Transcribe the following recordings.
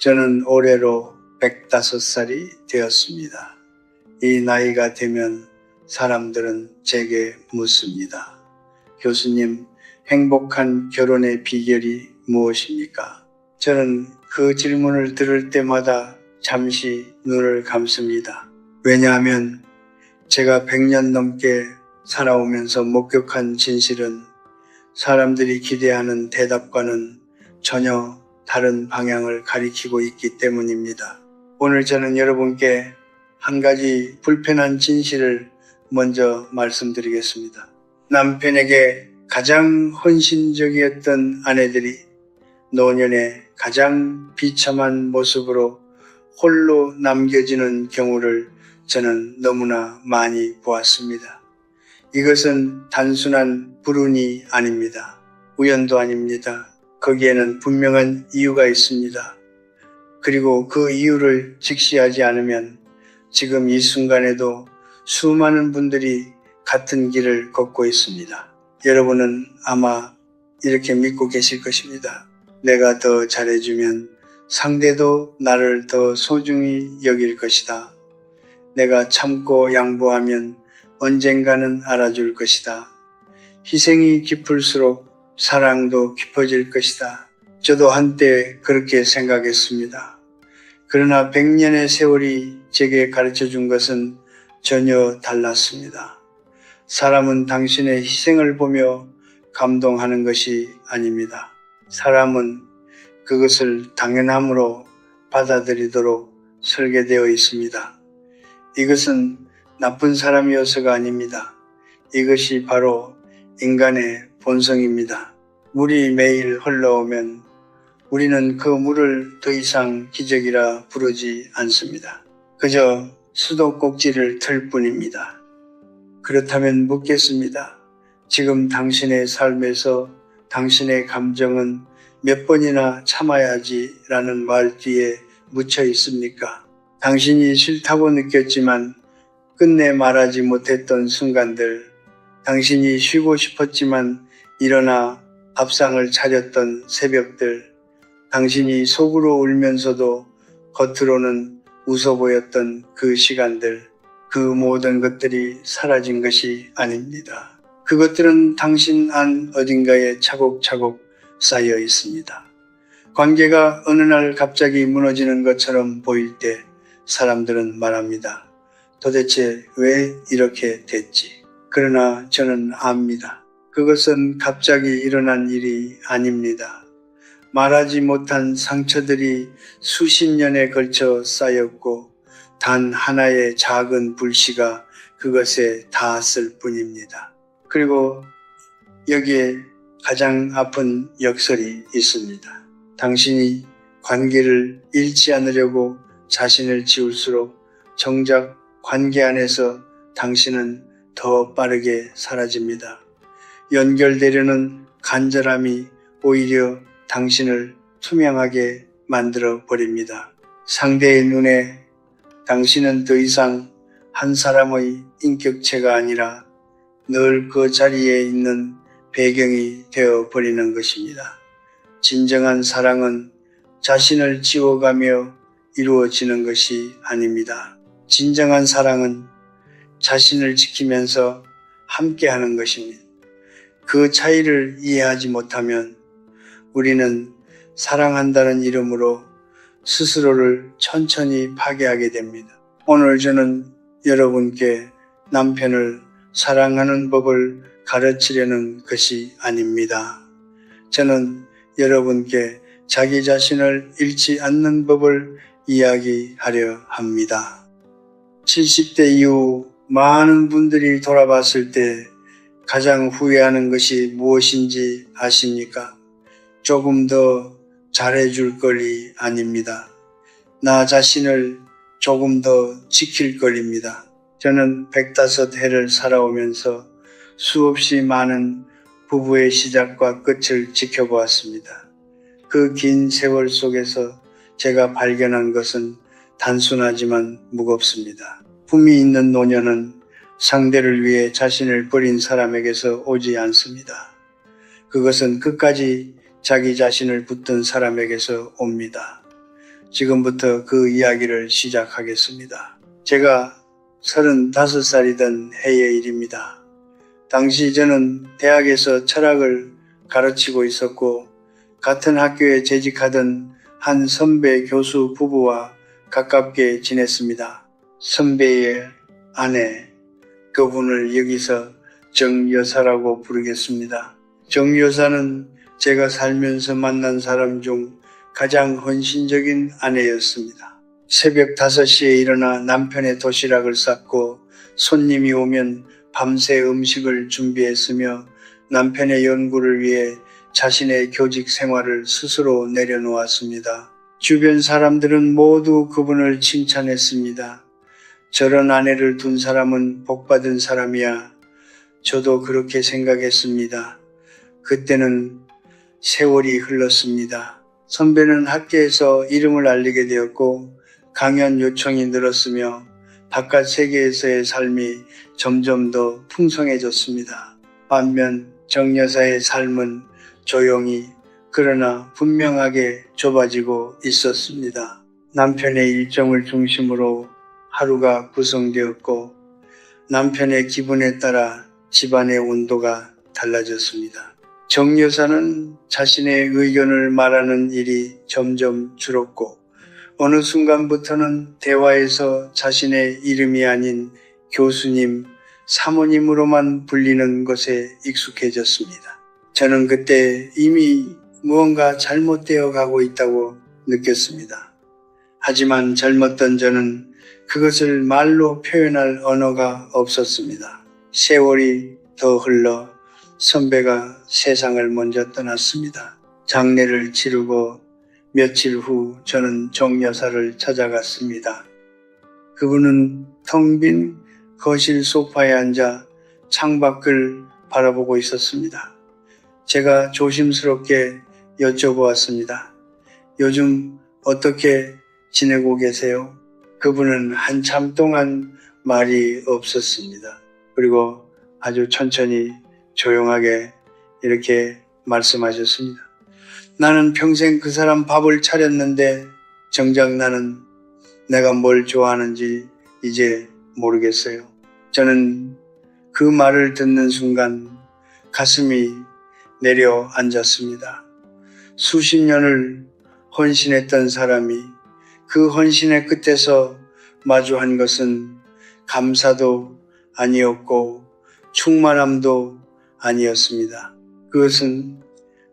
저는 올해로 105살이 되었습니다. 이 나이가 되면 사람들은 제게 묻습니다. 교수님, 행복한 결혼의 비결이 무엇입니까? 저는 그 질문을 들을 때마다 잠시 눈을 감습니다. 왜냐하면 제가 100년 넘게 살아오면서 목격한 진실은 사람들이 기대하는 대답과는 전혀 다른 방향을 가리키고 있기 때문입니다. 오늘 저는 여러분께 한 가지 불편한 진실을 먼저 말씀드리겠습니다. 남편에게 가장 헌신적이었던 아내들이 노년에 가장 비참한 모습으로 홀로 남겨지는 경우를 저는 너무나 많이 보았습니다. 이것은 단순한 불운이 아닙니다. 우연도 아닙니다. 거기에는 분명한 이유가 있습니다. 그리고 그 이유를 직시하지 않으면 지금 이 순간에도 수많은 분들이 같은 길을 걷고 있습니다. 여러분은 아마 이렇게 믿고 계실 것입니다. 내가 더 잘해주면 상대도 나를 더 소중히 여길 것이다. 내가 참고 양보하면 언젠가는 알아줄 것이다. 희생이 깊을수록 사랑도 깊어질 것이다. 저도 한때 그렇게 생각했습니다. 그러나 100년의 세월이 제게 가르쳐 준 것은 전혀 달랐습니다. 사람은 당신의 희생을 보며 감동하는 것이 아닙니다. 사람은 그것을 당연함으로 받아들이도록 설계되어 있습니다. 이것은 나쁜 사람이어서가 아닙니다. 이것이 바로 인간의 본성입니다. 물이 매일 흘러오면 우리는 그 물을 더 이상 기적이라 부르지 않습니다. 그저 수도꼭지를 틀 뿐입니다. 그렇다면 묻겠습니다. 지금 당신의 삶에서 당신의 감정은 몇 번이나 참아야지 라는 말 뒤에 묻혀 있습니까? 당신이 싫다고 느꼈지만 끝내 말하지 못했던 순간들, 당신이 쉬고 싶었지만 일어나 밥상을 차렸던 새벽들, 당신이 속으로 울면서도 겉으로는 웃어 보였던 그 시간들, 그 모든 것들이 사라진 것이 아닙니다. 그것들은 당신 안 어딘가에 차곡차곡 쌓여 있습니다. 관계가 어느 날 갑자기 무너지는 것처럼 보일 때 사람들은 말합니다. 도대체 왜 이렇게 됐지? 그러나 저는 압니다. 그것은 갑자기 일어난 일이 아닙니다. 말하지 못한 상처들이 수십 년에 걸쳐 쌓였고 단 하나의 작은 불씨가 그것에 닿았을 뿐입니다. 그리고 여기에 가장 아픈 역설이 있습니다. 당신이 관계를 잃지 않으려고 자신을 지울수록 정작 관계 안에서 당신은 더 빠르게 사라집니다. 연결되려는 간절함이 오히려 당신을 투명하게 만들어 버립니다. 상대의 눈에 당신은 더 이상 한 사람의 인격체가 아니라 늘 그 자리에 있는 배경이 되어 버리는 것입니다. 진정한 사랑은 자신을 지워가며 이루어지는 것이 아닙니다. 진정한 사랑은 자신을 지키면서 함께하는 것입니다. 그 차이를 이해하지 못하면 우리는 사랑한다는 이름으로 스스로를 천천히 파괴하게 됩니다. 오늘 저는 여러분께 남편을 사랑하는 법을 가르치려는 것이 아닙니다. 저는 여러분께 자기 자신을 잃지 않는 법을 이야기하려 합니다. 70대 이후 많은 분들이 돌아봤을 때 가장 후회하는 것이 무엇인지 아십니까? 조금 더 잘해줄 것이 아닙니다. 나 자신을 조금 더 지킬 것입니다. 저는 105해를 살아오면서 수없이 많은 부부의 시작과 끝을 지켜보았습니다. 그 긴 세월 속에서 제가 발견한 것은 단순하지만 무겁습니다. 품이 있는 노년은 상대를 위해 자신을 버린 사람에게서 오지 않습니다. 그것은 끝까지 자기 자신을 붙든 사람에게서 옵니다. 지금부터 그 이야기를 시작하겠습니다. 제가 35살이던 해의 일입니다. 당시 저는 대학에서 철학을 가르치고 있었고 같은 학교에 재직하던 한 선배 교수 부부와 가깝게 지냈습니다. 선배의 아내, 그분을 여기서 정 여사라고 부르겠습니다. 정 여사는 제가 살면서 만난 사람 중 가장 헌신적인 아내였습니다. 새벽 5시에 일어나 남편의 도시락을 쌌고 손님이 오면 밤새 음식을 준비했으며 남편의 연구를 위해 자신의 교직 생활을 스스로 내려놓았습니다. 주변 사람들은 모두 그분을 칭찬했습니다. 저런 아내를 둔 사람은 복받은 사람이야. 저도 그렇게 생각했습니다. 그때는 세월이 흘렀습니다. 선배는 학교에서 이름을 알리게 되었고 강연 요청이 늘었으며 바깥 세계에서의 삶이 점점 더 풍성해졌습니다. 반면 정 여사의 삶은 조용히 그러나 분명하게 좁아지고 있었습니다. 남편의 일정을 중심으로 하루가 구성되었고 남편의 기분에 따라 집안의 온도가 달라졌습니다. 정 여사는 자신의 의견을 말하는 일이 점점 줄었고 어느 순간부터는 대화에서 자신의 이름이 아닌 교수님, 사모님으로만 불리는 것에 익숙해졌습니다. 저는 그때 이미 무언가 잘못되어 가고 있다고 느꼈습니다. 하지만 젊었던 저는 그것을 말로 표현할 언어가 없었습니다. 세월이 더 흘러 선배가 세상을 먼저 떠났습니다. 장례를 치르고 며칠 후 저는 정 여사를 찾아갔습니다. 그분은 텅 빈 거실 소파에 앉아 창밖을 바라보고 있었습니다. 제가 조심스럽게 여쭤보았습니다. 요즘 어떻게 지내고 계세요? 그분은 한참 동안 말이 없었습니다. 그리고 아주 천천히 조용하게 이렇게 말씀하셨습니다. 나는 평생 그 사람 밥을 차렸는데 정작 나는 내가 뭘 좋아하는지 이제 모르겠어요. 저는 그 말을 듣는 순간 가슴이 내려앉았습니다. 수십 년을 헌신했던 사람이 그 헌신의 끝에서 마주한 것은 감사도 아니었고 충만함도 아니었습니다. 그것은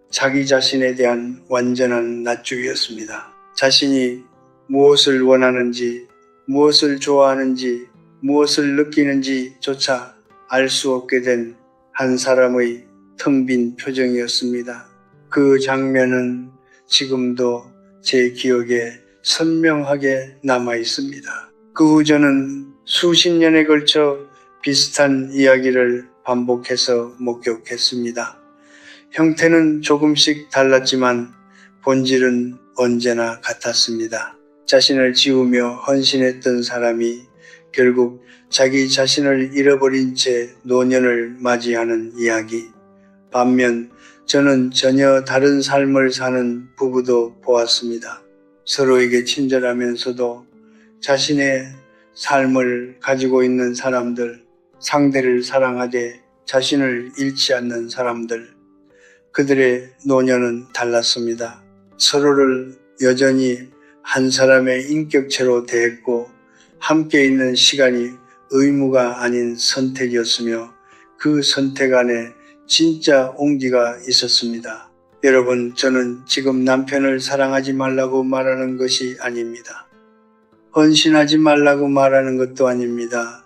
자기 자신에 대한 완전한 낮추기였습니다. 자신이 무엇을 원하는지, 무엇을 좋아하는지, 무엇을 느끼는지조차 알 수 없게 된 한 사람의 텅 빈 표정이었습니다. 그 장면은 지금도 제 기억에 선명하게 남아 있습니다. 그 후 저는 수십 년에 걸쳐 비슷한 이야기를 반복해서 목격했습니다. 형태는 조금씩 달랐지만 본질은 언제나 같았습니다. 자신을 지우며 헌신했던 사람이 결국 자기 자신을 잃어버린 채 노년을 맞이하는 이야기. 반면 저는 전혀 다른 삶을 사는 부부도 보았습니다. 서로에게 친절하면서도 자신의 삶을 가지고 있는 사람들, 상대를 사랑하되 자신을 잃지 않는 사람들, 그들의 노년은 달랐습니다. 서로를 여전히 한 사람의 인격체로 대했고 함께 있는 시간이 의무가 아닌 선택이었으며 그 선택 안에 진짜 온기가 있었습니다. 여러분, 저는 지금 남편을 사랑하지 말라고 말하는 것이 아닙니다. 헌신하지 말라고 말하는 것도 아닙니다.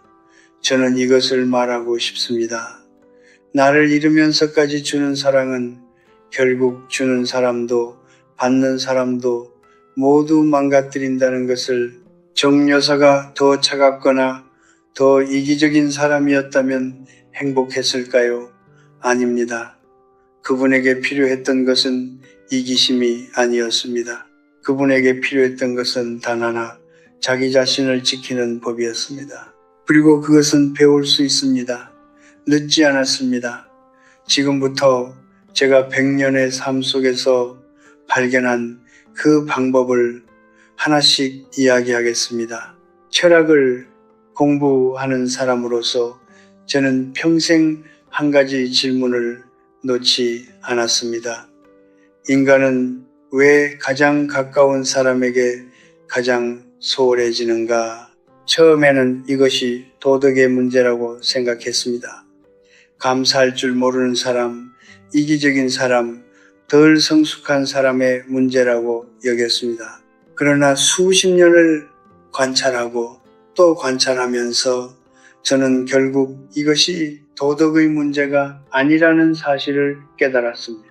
저는 이것을 말하고 싶습니다. 나를 잃으면서까지 주는 사랑은 결국 주는 사람도 받는 사람도 모두 망가뜨린다는 것을 정 여사가 더 차갑거나 더 이기적인 사람이었다면 행복했을까요? 아닙니다. 그분에게 필요했던 것은 이기심이 아니었습니다. 그분에게 필요했던 것은 단 하나, 자기 자신을 지키는 법이었습니다. 그리고 그것은 배울 수 있습니다. 늦지 않았습니다. 지금부터 제가 100년의 삶 속에서 발견한 그 방법을 하나씩 이야기하겠습니다. 철학을 공부하는 사람으로서 저는 평생 한 가지 질문을 놓지 않았습니다. 인간은 왜 가장 가까운 사람에게 가장 소홀해지는가? 처음에는 이것이 도덕의 문제라고 생각했습니다. 감사할 줄 모르는 사람, 이기적인 사람, 덜 성숙한 사람의 문제라고 여겼습니다. 그러나 수십 년을 관찰하고 또 관찰하면서 저는 결국 이것이 도덕의 문제가 아니라는 사실을 깨달았습니다.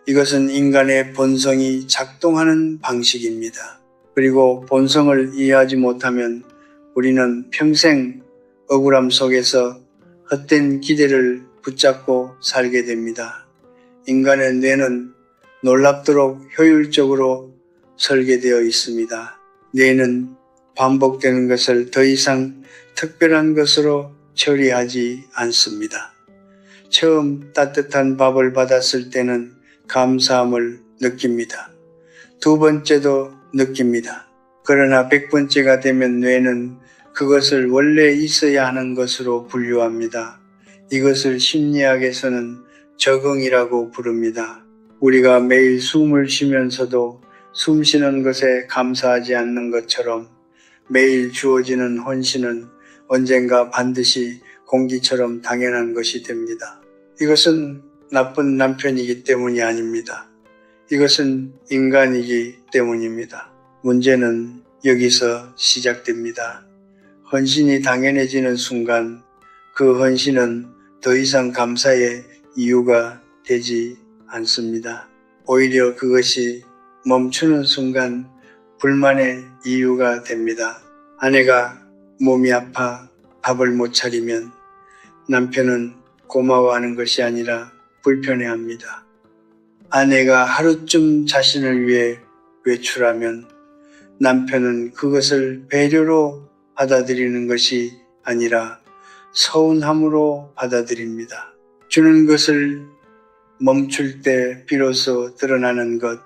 이것은 인간의 본성이 작동하는 방식입니다. 그리고 본성을 이해하지 못하면 우리는 평생 억울함 속에서 헛된 기대를 붙잡고 살게 됩니다. 인간의 뇌는 놀랍도록 효율적으로 설계되어 있습니다. 뇌는 반복되는 것을 더 이상 특별한 것으로 처리하지 않습니다. 처음 따뜻한 밥을 받았을 때는 감사함을 느낍니다. 두 번째도 느낍니다. 그러나 100번째가 되면 뇌는 그것을 원래 있어야 하는 것으로 분류합니다. 이것을 심리학에서는 적응이라고 부릅니다. 우리가 매일 숨을 쉬면서도 숨 쉬는 것에 감사하지 않는 것처럼 매일 주어지는 혼신은 언젠가 반드시 공기처럼 당연한 것이 됩니다. 이것은 나쁜 남편이기 때문이 아닙니다. 이것은 인간이기 때문입니다. 문제는 여기서 시작됩니다. 헌신이 당연해지는 순간 그 헌신은 더 이상 감사의 이유가 되지 않습니다. 오히려 그것이 멈추는 순간 불만의 이유가 됩니다. 아내가 몸이 아파 밥을 못 차리면 남편은 고마워하는 것이 아니라 불편해합니다. 아내가 하루쯤 자신을 위해 외출하면 남편은 그것을 배려로 받아들이는 것이 아니라 서운함으로 받아들입니다. 주는 것을 멈출 때 비로소 드러나는 것,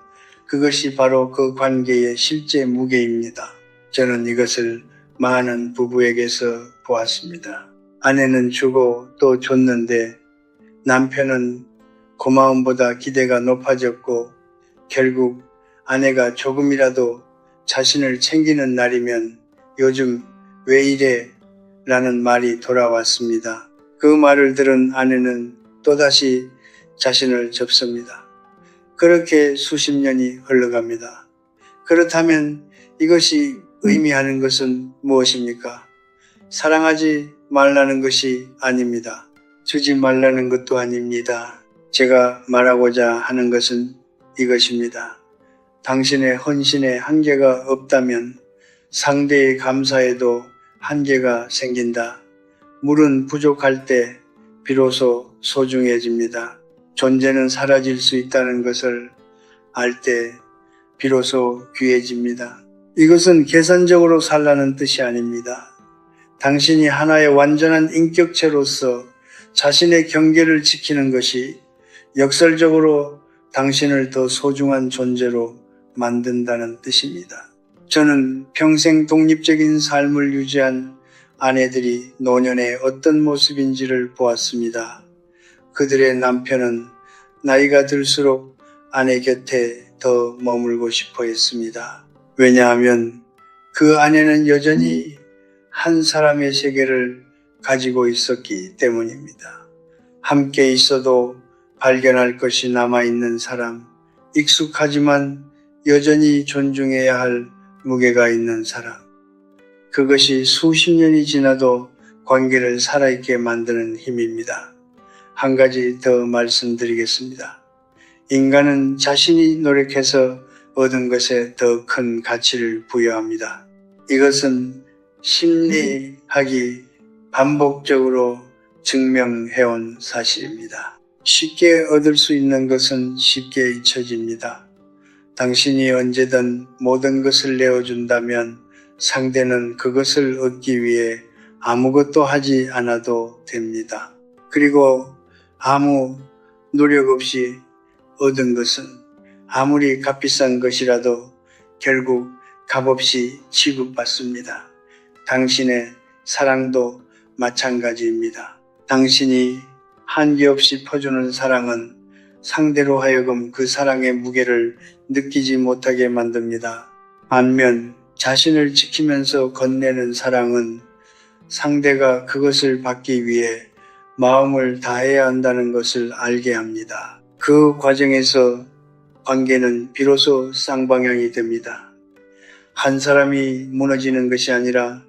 그것이 바로 그 관계의 실제 무게입니다. 저는 이것을 많은 부부에게서 보았습니다. 아내는 주고 또 줬는데 남편은 고마움보다 기대가 높아졌고 결국 아내가 조금이라도 자신을 챙기는 날이면 요즘 왜 이래? 라는 말이 돌아왔습니다. 그 말을 들은 아내는 또다시 자신을 접습니다. 그렇게 수십 년이 흘러갑니다. 그렇다면 이것이 의미하는 것은 무엇입니까? 사랑하지 말라는 것이 아닙니다. 주지 말라는 것도 아닙니다. 제가 말하고자 하는 것은 이것입니다. 당신의 헌신에 한계가 없다면 상대의 감사에도 한계가 생긴다. 물은 부족할 때 비로소 소중해집니다. 존재는 사라질 수 있다는 것을 알 때 비로소 귀해집니다. 이것은 계산적으로 살라는 뜻이 아닙니다. 당신이 하나의 완전한 인격체로서 자신의 경계를 지키는 것이 역설적으로 당신을 더 소중한 존재로 만든다는 뜻입니다. 저는 평생 독립적인 삶을 유지한 아내들이 노년에 어떤 모습인지를 보았습니다. 그들의 남편은 나이가 들수록 아내 곁에 더 머물고 싶어 했습니다. 왜냐하면 그 아내는 여전히 한 사람의 세계를 가지고 있었기 때문입니다. 함께 있어도 발견할 것이 남아있는 사람, 익숙하지만 여전히 존중해야 할 무게가 있는 사람. 그것이 수십 년이 지나도 관계를 살아있게 만드는 힘입니다. 한 가지 더 말씀드리겠습니다. 인간은 자신이 노력해서 얻은 것에 더 큰 가치를 부여합니다. 이것은 심리학이 반복적으로 증명해온 사실입니다. 쉽게 얻을 수 있는 것은 쉽게 잊혀집니다. 당신이 언제든 모든 것을 내어준다면 상대는 그것을 얻기 위해 아무것도 하지 않아도 됩니다. 그리고 아무 노력 없이 얻은 것은 아무리 값비싼 것이라도 결국 값없이 취급받습니다. 당신의 사랑도 마찬가지입니다. 당신이 한계 없이 퍼주는 사랑은 상대로 하여금 그 사랑의 무게를 느끼지 못하게 만듭니다. 반면 자신을 지키면서 건네는 사랑은 상대가 그것을 받기 위해 마음을 다해야 한다는 것을 알게 합니다. 그 과정에서 관계는 비로소 쌍방향이 됩니다. 한 사람이 무너지는 것이 아니라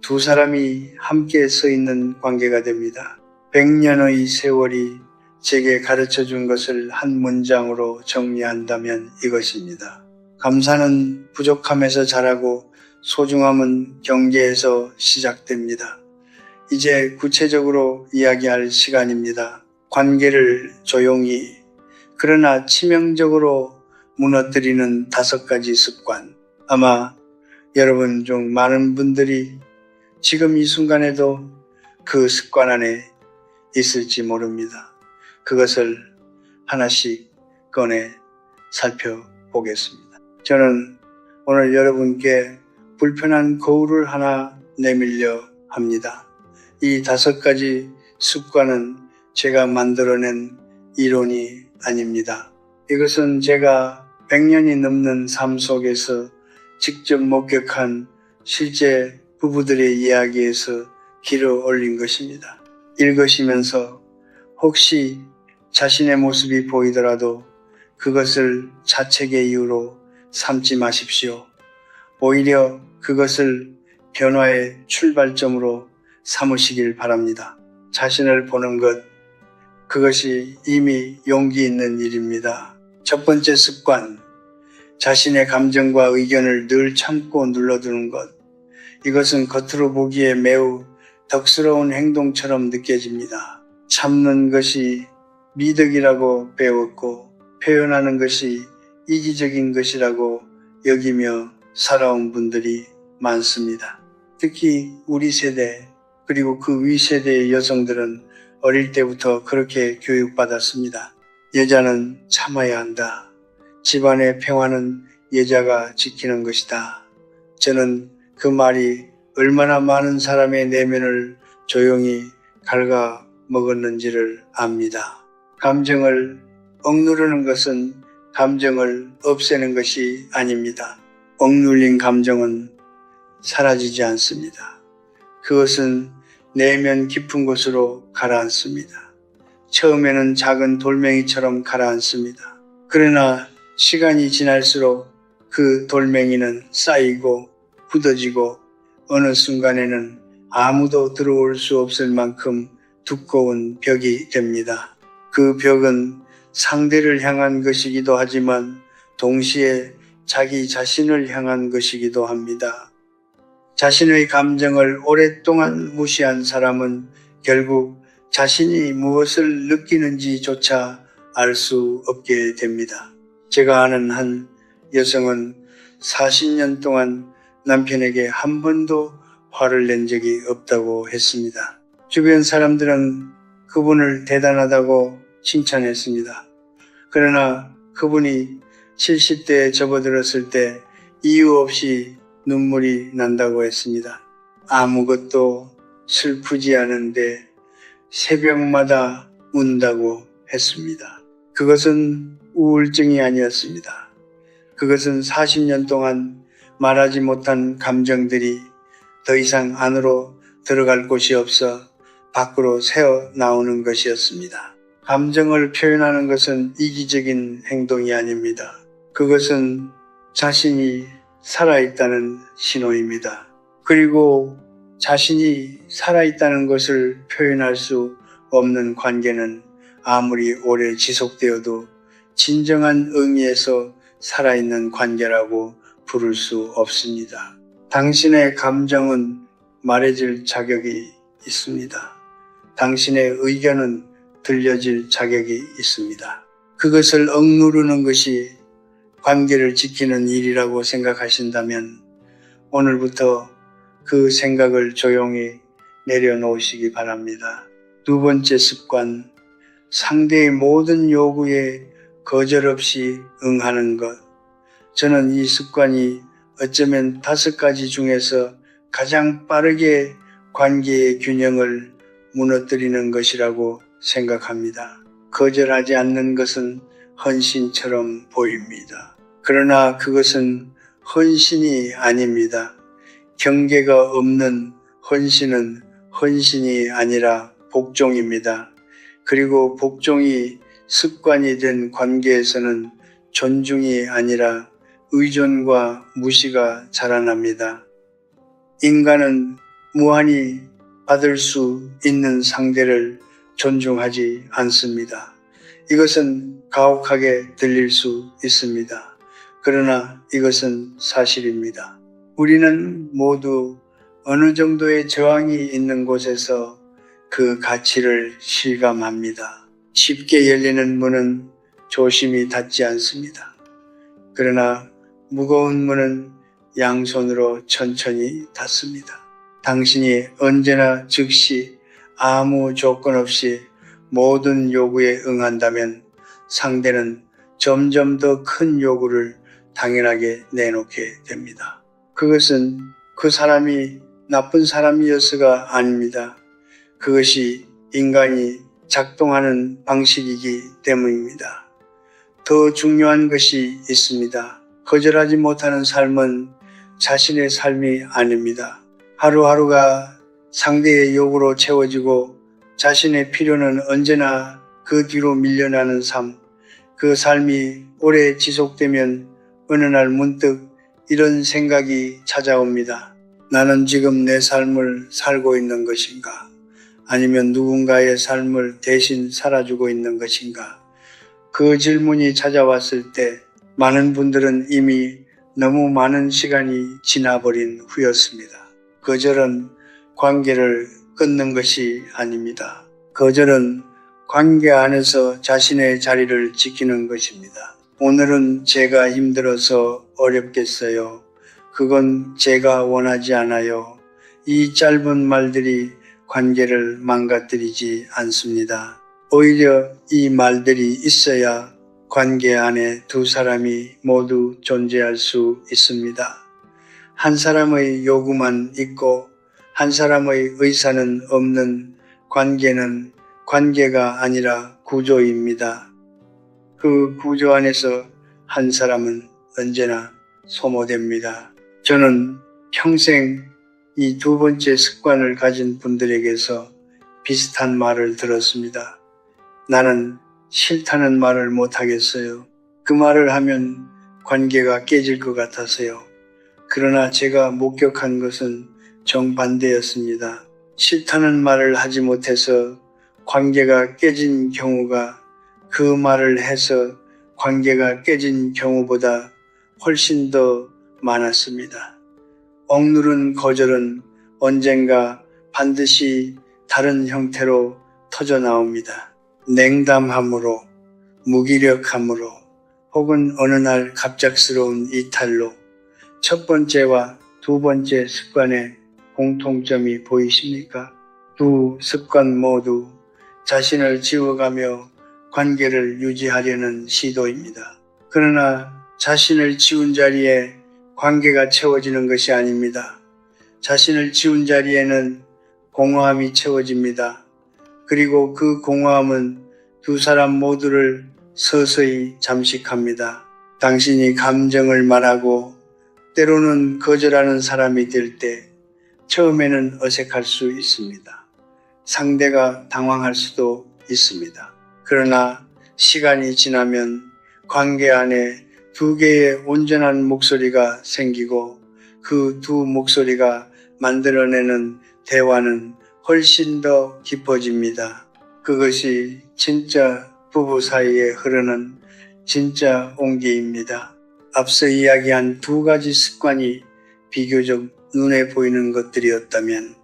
두 사람이 함께 서 있는 관계가 됩니다. 100년의 세월이 제게 가르쳐 준 것을 한 문장으로 정리한다면 이것입니다. 감사는 부족함에서 자라고 소중함은 경계에서 시작됩니다. 이제 구체적으로 이야기할 시간입니다. 관계를 조용히 그러나 치명적으로 무너뜨리는 5가지 습관. 아마 여러분 중 많은 분들이 지금 이 순간에도 그 습관 안에 있을지 모릅니다. 그것을 하나씩 꺼내 살펴보겠습니다. 저는 오늘 여러분께 불편한 거울을 하나 내밀려 합니다. 이 5가지 습관은 제가 만들어낸 이론이 아닙니다. 이것은 제가 100년이 넘는 삶 속에서 직접 목격한 실제 부부들의 이야기에서 길어 올린 것입니다. 읽으시면서 혹시 자신의 모습이 보이더라도 그것을 자책의 이유로 삼지 마십시오. 오히려 그것을 변화의 출발점으로 삼으시길 바랍니다. 자신을 보는 것, 그것이 이미 용기 있는 일입니다. 첫 번째 습관, 자신의 감정과 의견을 늘 참고 눌러두는 것. 이것은 겉으로 보기에 매우 덕스러운 행동처럼 느껴집니다. 참는 것이 미덕이라고 배웠고 표현하는 것이 이기적인 것이라고 여기며 살아온 분들이 많습니다. 특히 우리 세대 그리고 그 위 세대의 여성들은 어릴 때부터 그렇게 교육받았습니다. 여자는 참아야 한다. 집안의 평화는 여자가 지키는 것이다. 저는 그 말이 얼마나 많은 사람의 내면을 조용히 갉아 먹었는지를 압니다. 감정을 억누르는 것은 감정을 없애는 것이 아닙니다. 억눌린 감정은 사라지지 않습니다. 그것은 내면 깊은 곳으로 가라앉습니다. 처음에는 작은 돌멩이처럼 가라앉습니다. 그러나 시간이 지날수록 그 돌멩이는 쌓이고 굳어지고 어느 순간에는 아무도 들어올 수 없을 만큼 두꺼운 벽이 됩니다. 그 벽은 상대를 향한 것이기도 하지만 동시에 자기 자신을 향한 것이기도 합니다. 자신의 감정을 오랫동안 무시한 사람은 결국 자신이 무엇을 느끼는지조차 알 수 없게 됩니다. 제가 아는 한 여성은 40년 동안 남편에게 한 번도 화를 낸 적이 없다고 했습니다. 주변 사람들은 그분을 대단하다고 칭찬했습니다. 그러나 그분이 70대에 접어들었을 때 이유 없이 눈물이 난다고 했습니다. 아무것도 슬프지 않은데 새벽마다 운다고 했습니다. 그것은 우울증이 아니었습니다. 그것은 40년 동안 말하지 못한 감정들이 더 이상 안으로 들어갈 곳이 없어 밖으로 새어 나오는 것이었습니다. 감정을 표현하는 것은 이기적인 행동이 아닙니다. 그것은 자신이 살아있다는 신호입니다. 그리고 자신이 살아있다는 것을 표현할 수 없는 관계는 아무리 오래 지속되어도 진정한 의미에서 살아있는 관계라고 부를 수 없습니다. 당신의 감정은 말해질 자격이 있습니다. 당신의 의견은 들려질 자격이 있습니다. 그것을 억누르는 것이 관계를 지키는 일이라고 생각하신다면 오늘부터 그 생각을 조용히 내려놓으시기 바랍니다. 두 번째 습관, 상대의 모든 요구에 거절없이 응하는 것. 저는 이 습관이 어쩌면 5가지 중에서 가장 빠르게 관계의 균형을 무너뜨리는 것이라고 생각합니다. 거절하지 않는 것은 헌신처럼 보입니다. 그러나 그것은 헌신이 아닙니다. 경계가 없는 헌신은 헌신이 아니라 복종입니다. 그리고 복종이 습관이 된 관계에서는 존중이 아니라 의존과 무시가 자라납니다. 인간은 무한히 받을 수 있는 상대를 존중하지 않습니다. 이것은 가혹하게 들릴 수 있습니다. 그러나 이것은 사실입니다. 우리는 모두 어느 정도의 저항이 있는 곳에서 그 가치를 실감합니다. 쉽게 열리는 문은 조심히 닫지 않습니다. 그러나 무거운 문은 양손으로 천천히 닫습니다. 당신이 언제나 즉시 아무 조건 없이 모든 요구에 응한다면 상대는 점점 더 큰 요구를 당연하게 내놓게 됩니다. 그것은 그 사람이 나쁜 사람이어서가 아닙니다. 그것이 인간이 작동하는 방식이기 때문입니다. 더 중요한 것이 있습니다. 거절하지 못하는 삶은 자신의 삶이 아닙니다. 하루하루가 상대의 요구로 채워지고 자신의 필요는 언제나 그 뒤로 밀려나는 삶. 그 삶이 오래 지속되면 어느 날 문득 이런 생각이 찾아옵니다. 나는 지금 내 삶을 살고 있는 것인가? 아니면 누군가의 삶을 대신 살아주고 있는 것인가? 그 질문이 찾아왔을 때 많은 분들은 이미 너무 많은 시간이 지나버린 후였습니다. 거절은 관계를 끊는 것이 아닙니다. 거절은 관계 안에서 자신의 자리를 지키는 것입니다. 오늘은 제가 힘들어서 어렵겠어요. 그건 제가 원하지 않아요. 이 짧은 말들이 관계를 망가뜨리지 않습니다. 오히려 이 말들이 있어야 관계 안에 두 사람이 모두 존재할 수 있습니다. 한 사람의 요구만 있고 한 사람의 의사는 없는 관계는 관계가 아니라 구조입니다. 그 구조 안에서 한 사람은 언제나 소모됩니다. 저는 평생 이 두 번째 습관을 가진 분들에게서 비슷한 말을 들었습니다. 나는 싫다는 말을 못하겠어요. 그 말을 하면 관계가 깨질 것 같아서요. 그러나 제가 목격한 것은 정반대였습니다. 싫다는 말을 하지 못해서 관계가 깨진 경우가 그 말을 해서 관계가 깨진 경우보다 훨씬 더 많았습니다. 억누른 거절은 언젠가 반드시 다른 형태로 터져 나옵니다. 냉담함으로, 무기력함으로, 혹은 어느 날 갑작스러운 이탈로 첫 번째와 두 번째 습관의 공통점이 보이십니까? 두 습관 모두 자신을 지워가며 관계를 유지하려는 시도입니다. 그러나 자신을 지운 자리에 관계가 채워지는 것이 아닙니다. 자신을 지운 자리에는 공허함이 채워집니다. 그리고 그 공허함은 두 사람 모두를 서서히 잠식합니다. 당신이 감정을 말하고 때로는 거절하는 사람이 될 때 처음에는 어색할 수 있습니다. 상대가 당황할 수도 있습니다. 그러나 시간이 지나면 관계 안에 두 개의 온전한 목소리가 생기고 그 두 목소리가 만들어내는 대화는 훨씬 더 깊어집니다. 그것이 진짜 부부 사이에 흐르는 진짜 온기입니다. 앞서 이야기한 두 가지 습관이 비교적 눈에 보이는 것들이었다면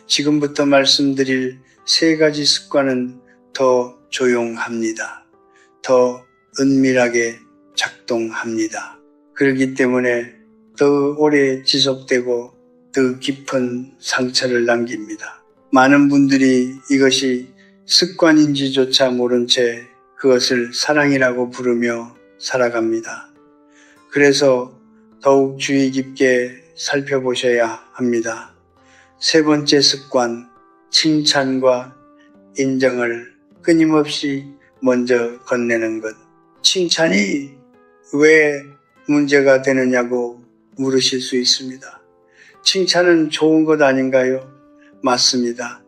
지금부터 말씀드릴 세 가지 습관은 더 조용합니다. 더 은밀하게 작동합니다. 그렇기 때문에 더 오래 지속되고 더 깊은 상처를 남깁니다. 많은 분들이 이것이 습관인지조차 모른 채 그것을 사랑이라고 부르며 살아갑니다. 그래서 더욱 주의 깊게 살펴보셔야 합니다. 세 번째 습관, 칭찬과 인정을 끊임없이 먼저 건네는 것. 칭찬이 왜 문제가 되느냐고 물으실 수 있습니다. 칭찬은 좋은 것 아닌가요? 맞습니다.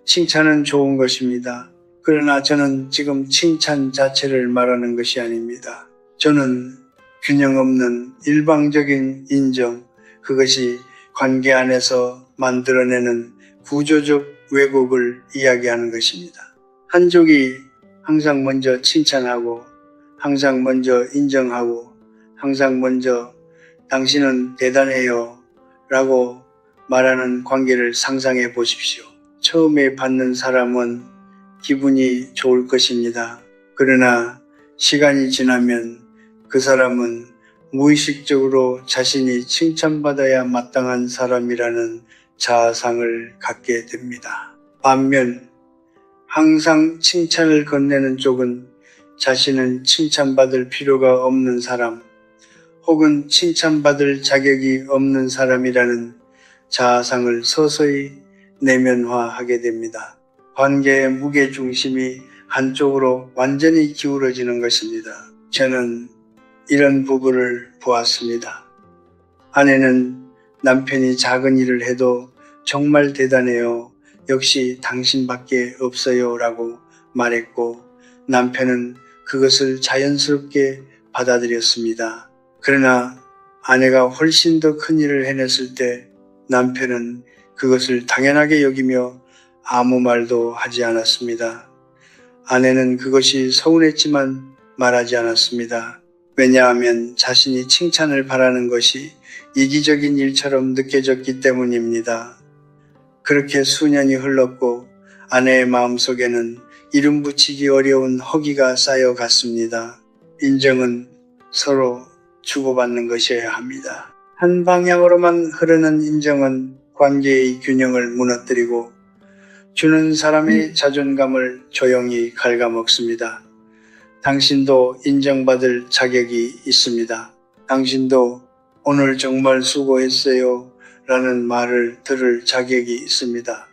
칭찬은 좋은 것입니다. 그러나 저는 지금 칭찬 자체를 말하는 것이 아닙니다. 저는 균형 없는 일방적인 인정, 그것이 관계 안에서 만들어내는 구조적 왜곡을 이야기하는 것입니다. 한쪽이 항상 먼저 칭찬하고, 항상 먼저 인정하고, 항상 먼저 당신은 대단해요 라고 말하는 관계를 상상해 보십시오. 처음에 받는 사람은 기분이 좋을 것입니다. 그러나 시간이 지나면 그 사람은 무의식적으로 자신이 칭찬받아야 마땅한 사람이라는 자아상을 갖게 됩니다. 반면 항상 칭찬을 건네는 쪽은 자신은 칭찬받을 필요가 없는 사람, 혹은 칭찬받을 자격이 없는 사람이라는 자아상을 서서히 내면화하게 됩니다. 관계의 무게중심이 한쪽으로 완전히 기울어지는 것입니다. 저는 이런 부부를 보았습니다. 아내는 남편이 작은 일을 해도 정말 대단해요. 역시 당신밖에 없어요 라고 말했고, 남편은 그것을 자연스럽게 받아들였습니다. 그러나 아내가 훨씬 더 큰 일을 해냈을 때 남편은 그것을 당연하게 여기며 아무 말도 하지 않았습니다. 아내는 그것이 서운했지만 말하지 않았습니다. 왜냐하면 자신이 칭찬을 바라는 것이 이기적인 일처럼 느껴졌기 때문입니다. 그렇게 수년이 흘렀고 아내의 마음속에는 이름 붙이기 어려운 허기가 쌓여갔습니다. 인정은 서로 주고받는 것이어야 합니다. 한 방향으로만 흐르는 인정은 관계의 균형을 무너뜨리고 주는 사람의 자존감을 조용히 갉아먹습니다. 당신도 인정받을 자격이 있습니다. 당신도 오늘 정말 수고했어요 라는 말을 들을 자격이 있습니다.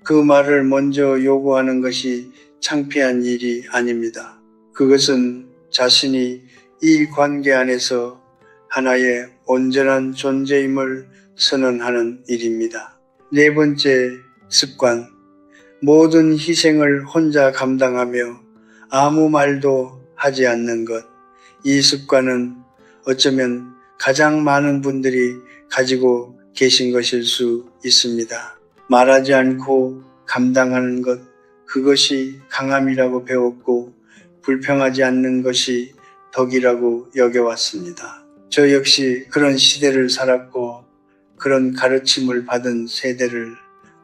그 말을 먼저 요구하는 것이 창피한 일이 아닙니다. 그것은 자신이 이 관계 안에서 하나의 온전한 존재임을 선언하는 일입니다. 네 번째 습관, 모든 희생을 혼자 감당하며 아무 말도 하지 않는 것. 이 습관은 어쩌면 가장 많은 분들이 가지고 계신 것일 수 있습니다. 말하지 않고 감당하는 것, 그것이 강함이라고 배웠고 불평하지 않는 것이 덕이라고 여겨왔습니다. 저 역시 그런 시대를 살았고 그런 가르침을 받은 세대를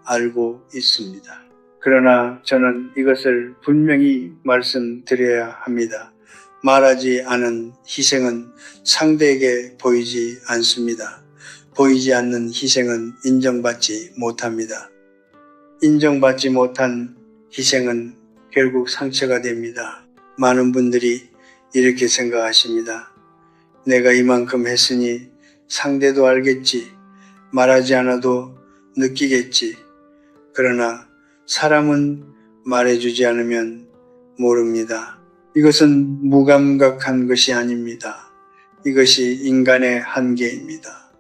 알고 있습니다. 그러나 저는 이것을 분명히 말씀드려야 합니다. 말하지 않은 희생은 상대에게 보이지 않습니다. 보이지 않는 희생은 인정받지 못합니다. 인정받지 못한 희생은 결국 상처가 됩니다. 많은 분들이 이렇게 생각하십니다. 내가 이만큼 했으니 상대도 알겠지, 말하지 않아도 느끼겠지. 그러나 사람은 말해주지 않으면 모릅니다. 이것은 무감각한 것이 아닙니다. 이것이 인간의 한계입니다.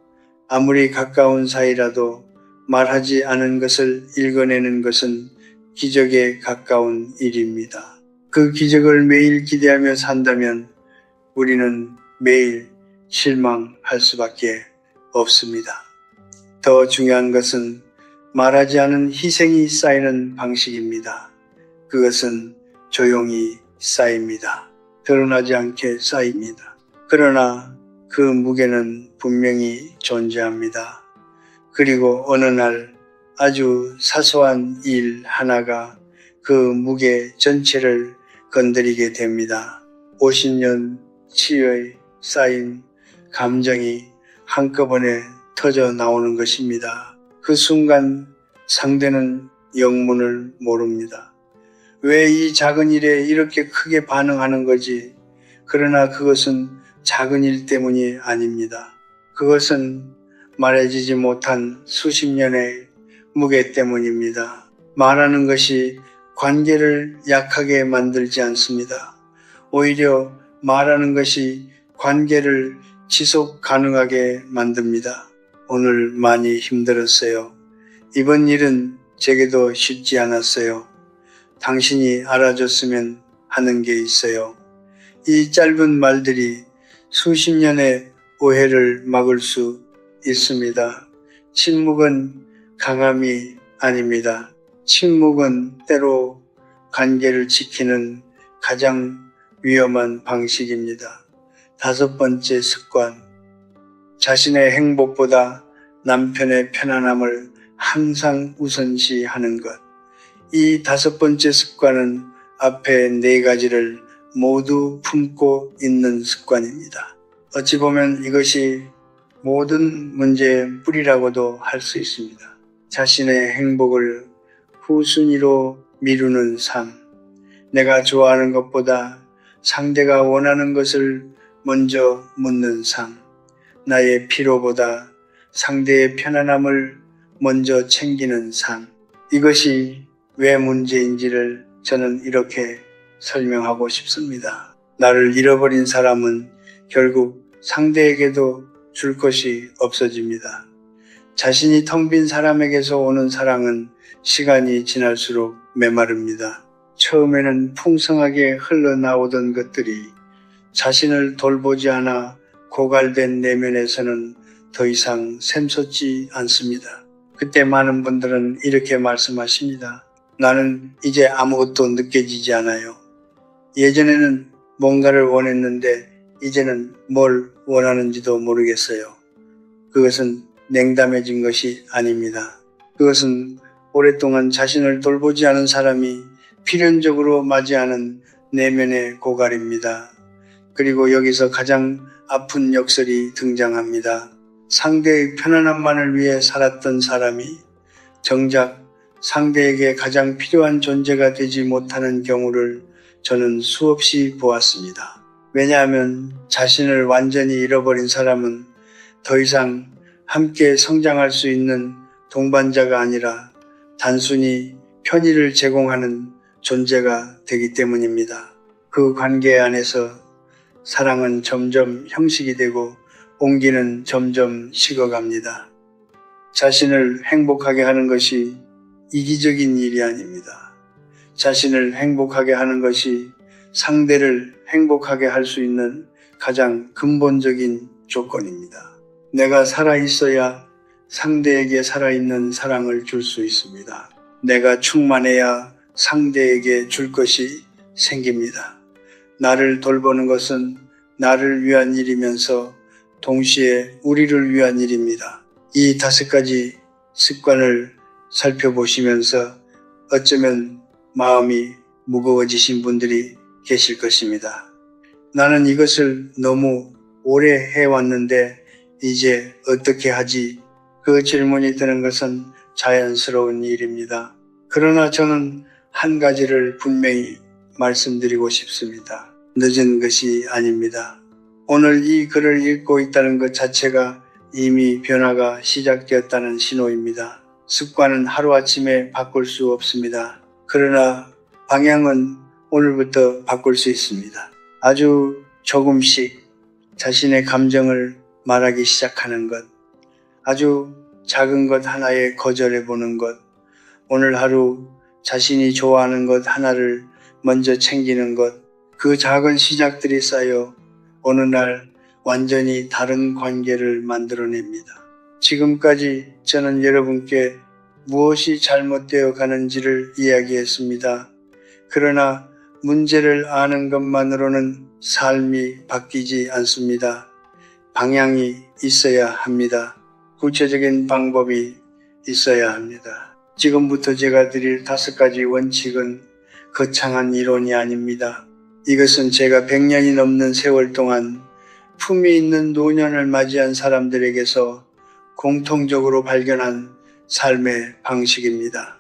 아무리 가까운 사이라도 말하지 않은 것을 읽어내는 것은 기적에 가까운 일입니다. 그 기적을 매일 기대하며 산다면 우리는 매일 실망할 수밖에 없습니다. 더 중요한 것은 말하지 않은 희생이 쌓이는 방식입니다. 그것은 조용히 쌓입니다. 드러나지 않게 쌓입니다. 그러나 그 무게는 분명히 존재합니다. 그리고 어느 날 아주 사소한 일 하나가 그 무게 전체를 건드리게 됩니다. 50년 치유의 쌓인 감정이 한꺼번에 터져 나오는 것입니다. 그 순간 상대는 영문을 모릅니다. 왜 이 작은 일에 이렇게 크게 반응하는 거지? 그러나 그것은 작은 일 때문이 아닙니다. 그것은 말해지지 못한 수십 년의 무게 때문입니다. 말하는 것이 관계를 약하게 만들지 않습니다. 오히려 말하는 것이 관계를 지속 가능하게 만듭니다. 오늘 많이 힘들었어요. 이번 일은 제게도 쉽지 않았어요. 당신이 알아줬으면 하는 게 있어요. 이 짧은 말들이 수십 년의 오해를 막을 수 있습니다. 침묵은 강함이 아닙니다. 침묵은 때로 관계를 지키는 가장 위험한 방식입니다. 5번째 습관. 자신의 행복보다 남편의 편안함을 항상 우선시하는 것. 이 5번째 습관은 앞에 4가지를 모두 품고 있는 습관입니다. 어찌 보면 이것이 모든 문제의 뿌리라고도 할 수 있습니다. 자신의 행복을 후순위로 미루는 삶. 내가 좋아하는 것보다 상대가 원하는 것을 먼저 묻는 삶. 나의 필요보다 상대의 편안함을 먼저 챙기는 삶. 이것이 왜 문제인지를 저는 이렇게 설명하고 싶습니다. 나를 잃어버린 사람은 결국 상대에게도 줄 것이 없어집니다. 자신이 텅 빈 사람에게서 오는 사랑은 시간이 지날수록 메마릅니다. 처음에는 풍성하게 흘러나오던 것들이 자신을 돌보지 않아 고갈된 내면에서는 더 이상 샘솟지 않습니다. 그때 많은 분들은 이렇게 말씀하십니다. 나는 이제 아무것도 느껴지지 않아요. 예전에는 뭔가를 원했는데 이제는 뭘 원하는지도 모르겠어요. 그것은 냉담해진 것이 아닙니다. 그것은 오랫동안 자신을 돌보지 않은 사람이 필연적으로 맞이하는 내면의 고갈입니다. 그리고 여기서 가장 아픈 역설이 등장합니다. 상대의 편안함만을 위해 살았던 사람이 정작 상대에게 가장 필요한 존재가 되지 못하는 경우를 저는 수없이 보았습니다. 왜냐하면 자신을 완전히 잃어버린 사람은 더 이상 함께 성장할 수 있는 동반자가 아니라 단순히 편의를 제공하는 존재가 되기 때문입니다. 그 관계 안에서 사랑은 점점 형식이 되고 온기는 점점 식어갑니다. 자신을 행복하게 하는 것이 이기적인 일이 아닙니다. 자신을 행복하게 하는 것이 상대를 행복하게 할 수 있는 가장 근본적인 조건입니다. 내가 살아있어야 상대에게 살아있는 사랑을 줄 수 있습니다. 내가 충만해야 상대에게 줄 것이 생깁니다. 나를 돌보는 것은 나를 위한 일이면서 동시에 우리를 위한 일입니다. 이 5가지 습관을 살펴보시면서 어쩌면 마음이 무거워지신 분들이 계실 것입니다. 나는 이것을 너무 오래 해왔는데 이제 어떻게 하지? 그 질문이 드는 것은 자연스러운 일입니다. 그러나 저는 한 가지를 분명히 말씀드리고 싶습니다. 늦은 것이 아닙니다. 오늘 이 글을 읽고 있다는 것 자체가 이미 변화가 시작되었다는 신호입니다. 습관은 하루아침에 바꿀 수 없습니다. 그러나 방향은 오늘부터 바꿀 수 있습니다. 아주 조금씩 자신의 감정을 말하기 시작하는 것, 아주 작은 것 하나에 거절해 보는 것, 오늘 하루 자신이 좋아하는 것 하나를 먼저 챙기는 것, 그 작은 시작들이 쌓여 어느 날 완전히 다른 관계를 만들어냅니다. 지금까지 저는 여러분께 무엇이 잘못되어 가는지를 이야기했습니다. 그러나 문제를 아는 것만으로는 삶이 바뀌지 않습니다. 방향이 있어야 합니다. 구체적인 방법이 있어야 합니다. 지금부터 제가 드릴 5가지 원칙은 거창한 이론이 아닙니다. 이것은 제가 100년이 넘는 세월 동안 품위 있는 노년을 맞이한 사람들에게서 공통적으로 발견한 삶의 방식입니다.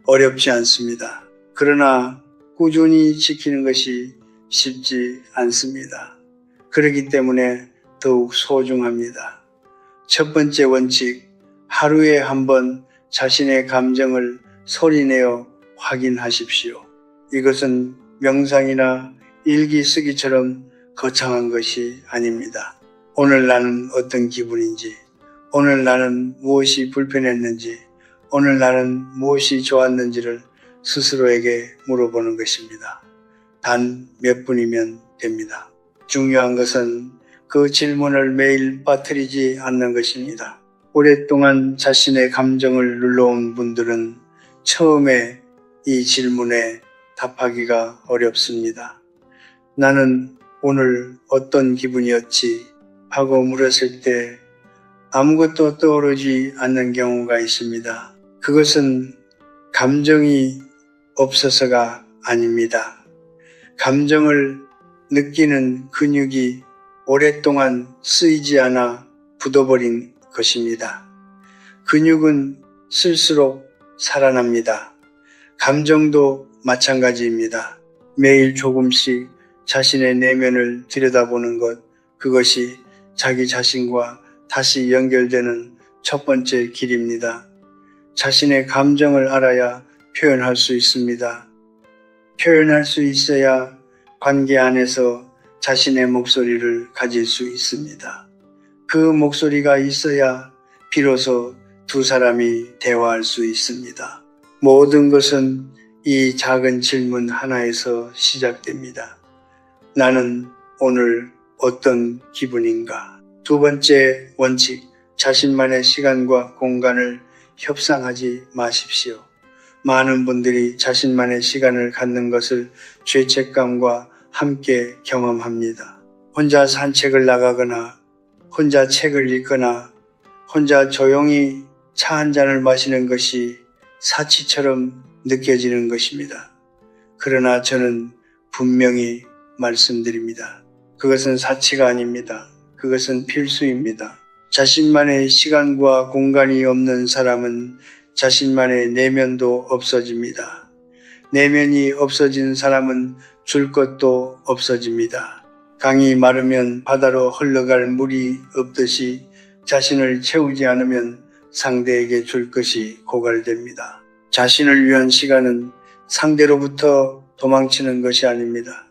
어렵지 않습니다. 그러나 꾸준히 지키는 것이 쉽지 않습니다. 그렇기 때문에 더욱 소중합니다. 첫 번째 원칙, 하루에 한 번 자신의 감정을 소리내어 확인하십시오. 이것은 명상이나 일기 쓰기처럼 거창한 것이 아닙니다. 오늘 나는 어떤 기분인지, 오늘 나는 무엇이 불편했는지, 오늘 나는 무엇이 좋았는지를 스스로에게 물어보는 것입니다. 단 몇 분이면 됩니다. 중요한 것은 그 질문을 매일 빠뜨리지 않는 것입니다. 오랫동안 자신의 감정을 눌러온 분들은 처음에 이 질문에 답하기가 어렵습니다. 나는 오늘 어떤 기분이었지? 하고 물었을 때 아무것도 떠오르지 않는 경우가 있습니다. 그것은 감정이 없어서가 아닙니다. 감정을 느끼는 근육이 오랫동안 쓰이지 않아 굳어버린 것입니다. 근육은 쓸수록 살아납니다. 감정도 마찬가지입니다. 매일 조금씩 자신의 내면을 들여다보는 것, 그것이 자기 자신과 다시 연결되는 첫 번째 길입니다. 자신의 감정을 알아야 표현할 수 있습니다. 표현할 수 있어야 관계 안에서 자신의 목소리를 가질 수 있습니다. 그 목소리가 있어야 비로소 두 사람이 대화할 수 있습니다. 모든 것은 이 작은 질문 하나에서 시작됩니다. 나는 오늘 어떤 기분인가? 두 번째 원칙, 자신만의 시간과 공간을 협상하지 마십시오. 많은 분들이 자신만의 시간을 갖는 것을 죄책감과 함께 경험합니다. 혼자 산책을 나가거나 혼자 책을 읽거나 혼자 조용히 차 한 잔을 마시는 것이 사치처럼 느껴지는 것입니다. 그러나 저는 분명히 말씀드립니다. 그것은 사치가 아닙니다. 그것은 필수입니다. 자신만의 시간과 공간이 없는 사람은 자신만의 내면도 없어집니다. 내면이 없어진 사람은 줄 것도 없어집니다. 강이 마르면 바다로 흘러갈 물이 없듯이 자신을 채우지 않으면 상대에게 줄 것이 고갈됩니다. 자신을 위한 시간은 상대로부터 도망치는 것이 아닙니다.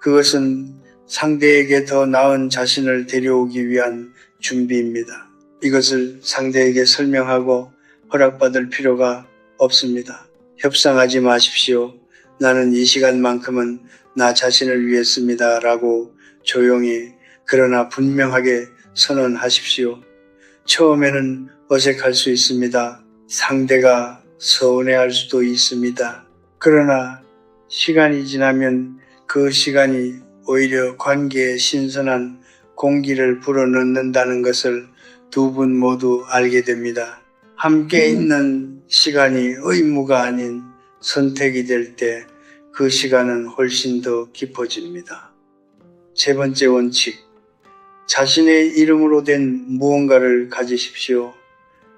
그것은 상대에게 더 나은 자신을 데려오기 위한 준비입니다. 이것을 상대에게 설명하고 허락받을 필요가 없습니다. 협상하지 마십시오. 나는 이 시간만큼은 나 자신을 위해 씁니다. 라고 조용히 그러나 분명하게 선언하십시오. 처음에는 어색할 수 있습니다. 상대가 서운해할 수도 있습니다. 그러나 시간이 지나면 그 시간이 오히려 관계에 신선한 공기를 불어넣는다는 것을 두 분 모두 알게 됩니다. 함께 있는 시간이 의무가 아닌 선택이 될 때 그 시간은 훨씬 더 깊어집니다. 세 번째 원칙, 자신의 이름으로 된 무언가를 가지십시오.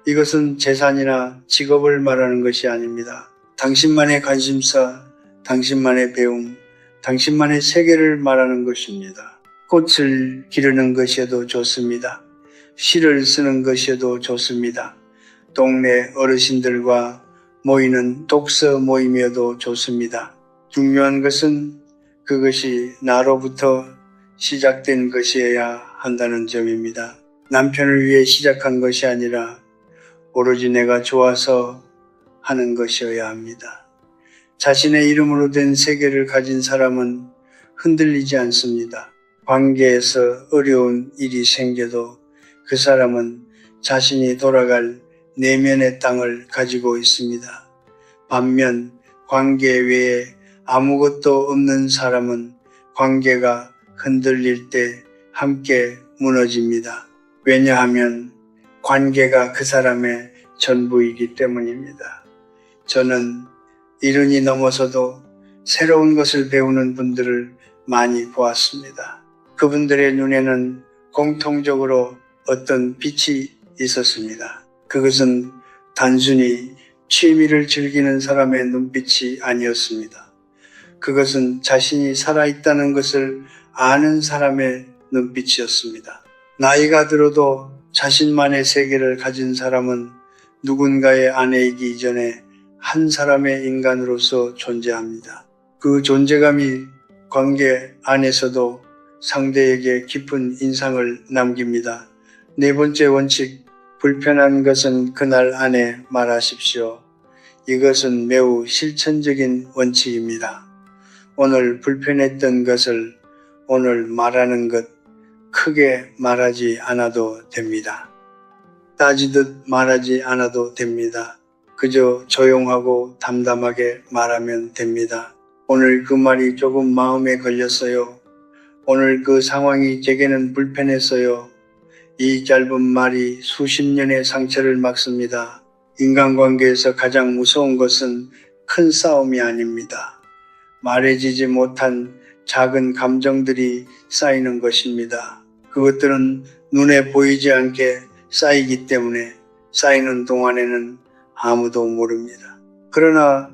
이것은 재산이나 직업을 말하는 것이 아닙니다. 당신만의 관심사, 당신만의 배움, 당신만의 세계를 말하는 것입니다. 꽃을 기르는 것이어도 좋습니다. 시를 쓰는 것이어도 좋습니다. 동네 어르신들과 모이는 독서 모임이어도 좋습니다. 중요한 것은 그것이 나로부터 시작된 것이어야 한다는 점입니다. 남편을 위해 시작한 것이 아니라 오로지 내가 좋아서 하는 것이어야 합니다. 자신의 이름으로 된 세계를 가진 사람은 흔들리지 않습니다. 관계에서 어려운 일이 생겨도 그 사람은 자신이 돌아갈 내면의 땅을 가지고 있습니다. 반면 관계 외에 아무것도 없는 사람은 관계가 흔들릴 때 함께 무너집니다. 왜냐하면 관계가 그 사람의 전부이기 때문입니다. 저는 이른이 넘어서도 새로운 것을 배우는 분들을 많이 보았습니다. 그분들의 눈에는 공통적으로 어떤 빛이 있었습니다. 그것은 단순히 취미를 즐기는 사람의 눈빛이 아니었습니다. 그것은 자신이 살아있다는 것을 아는 사람의 눈빛이었습니다. 나이가 들어도 자신만의 세계를 가진 사람은 누군가의 아내이기 이전에 한 사람의 인간으로서 존재합니다. 그 존재감이 관계 안에서도 상대에게 깊은 인상을 남깁니다. 네 번째 원칙, 불편한 것은 그날 안에 말하십시오. 이것은 매우 실천적인 원칙입니다. 오늘 불편했던 것을 오늘 말하는 것, 크게 말하지 않아도 됩니다. 따지듯 말하지 않아도 됩니다. 그저 조용하고 담담하게 말하면 됩니다. 오늘 그 말이 조금 마음에 걸렸어요. 오늘 그 상황이 제게는 불편했어요. 이 짧은 말이 수십 년의 상처를 막습니다. 인간관계에서 가장 무서운 것은 큰 싸움이 아닙니다. 말해지지 못한 작은 감정들이 쌓이는 것입니다. 그것들은 눈에 보이지 않게 쌓이기 때문에 쌓이는 동안에는 아무도 모릅니다. 그러나